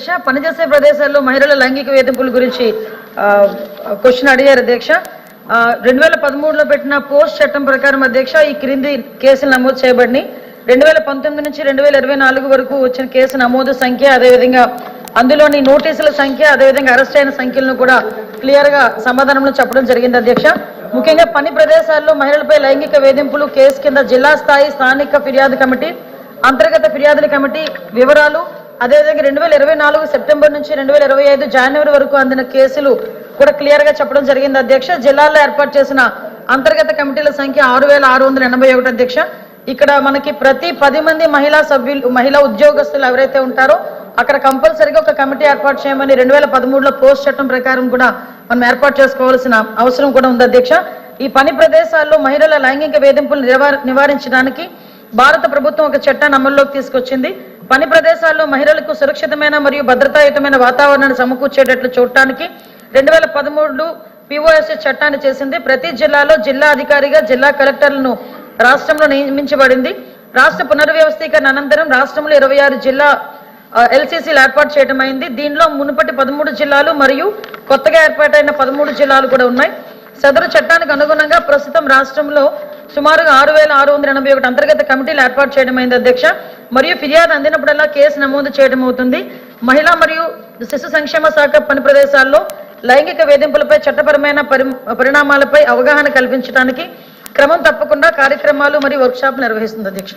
అధ్యక్ష. పనిచేసే ప్రదేశాల్లో మహిళల లైంగిక వేధింపుల గురించి క్వశ్చన్ అడిగారు అధ్యక్ష. 2013లో పెట్టిన పోస్ట్ చట్టం ప్రకారం అధ్యక్ష ఈ క్రింది కేసులు నమోదు చేయబడినాయి. 2019 నుంచి 2024 వరకు వచ్చిన కేసు నమోదు సంఖ్య, అదేవిధంగా అందులోని నోటీసుల సంఖ్య, అదేవిధంగా అరెస్ట్ అయిన సంఖ్యలను కూడా క్లియర్ గా సమాధానంలో చెప్పడం జరిగింది అధ్యక్ష. ముఖ్యంగా పని ప్రదేశాల్లో మహిళలపై లైంగిక వేధింపులు కేసు కింద జిల్లా స్థాయి స్థానిక ఫిర్యాదు కమిటీ, అంతర్గత ఫిర్యాదుల కమిటీ వివరాలు, అదేవిధంగా 2024 సెప్టెంబర్ నుంచి 2025 జనవరి వరకు అందిన కేసులు కూడా క్లియర్ గా చెప్పడం జరిగింది అధ్యక్ష. జిల్లాల్లో ఏర్పాటు చేసిన అంతర్గత కమిటీల సంఖ్య 6681 అధ్యక్ష. ఇక్కడ మనకి ప్రతి 10 మంది మహిళా ఉద్యోగస్తులు ఎవరైతే ఉంటారో అక్కడ కంపల్సరీగా ఒక కమిటీ ఏర్పాటు చేయమని 2013లో పోస్ట్ చట్టం ప్రకారం కూడా మనం ఏర్పాటు చేసుకోవాల్సిన అవసరం కూడా ఉంది అధ్యక్ష. ఈ పని ప్రదేశాల్లో మహిళల లైంగిక వేధింపులు నివారించడానికి భారత ప్రభుత్వం ఒక చట్టాన్ని అమల్లోకి తీసుకొచ్చింది. పని ప్రదేశాల్లో మహిళలకు సురక్షితమైన మరియు భద్రతాయుతమైన వాతావరణాన్ని సమకూర్చేటట్లు చూడటానికి 2013 పిఓఎస్ఎస్ చట్టాన్ని చేసింది. ప్రతి జిల్లాలో జిల్లా అధికారిగా జిల్లా కలెక్టర్లను రాష్ట్రంలో నియమించబడింది. రాష్ట్ర పునర్వ్యవస్థీకరణ అనంతరం రాష్ట్రంలో 26 జిల్లా ఎల్సీసీలు ఏర్పాటు చేయడం అయింది. దీనిలో మునుపటి 13 జిల్లాలు మరియు కొత్తగా ఏర్పాటైన 13 జిల్లాలు కూడా ఉన్నాయి. సదరు చట్టానికి అనుగుణంగా ప్రస్తుతం రాష్ట్రంలో సుమారుగా 6681 అంతర్గత కమిటీలు ఏర్పాటు చేయడం అయింది అధ్యక్ష. మరియు ఫిర్యాదు అందినప్పుడల్లా కేసు నమోదు చేయడం అవుతుంది. మహిళా మరియు శిశు సంక్షేమ శాఖ పని ప్రదేశాల్లో లైంగిక వేధింపులపై చట్టపరమైన పరిణామాలపై అవగాహన కల్పించడానికి క్రమం తప్పకుండా కార్యక్రమాలు మరియు వర్క్షాప్లు నిర్వహిస్తుంది అధ్యక్ష.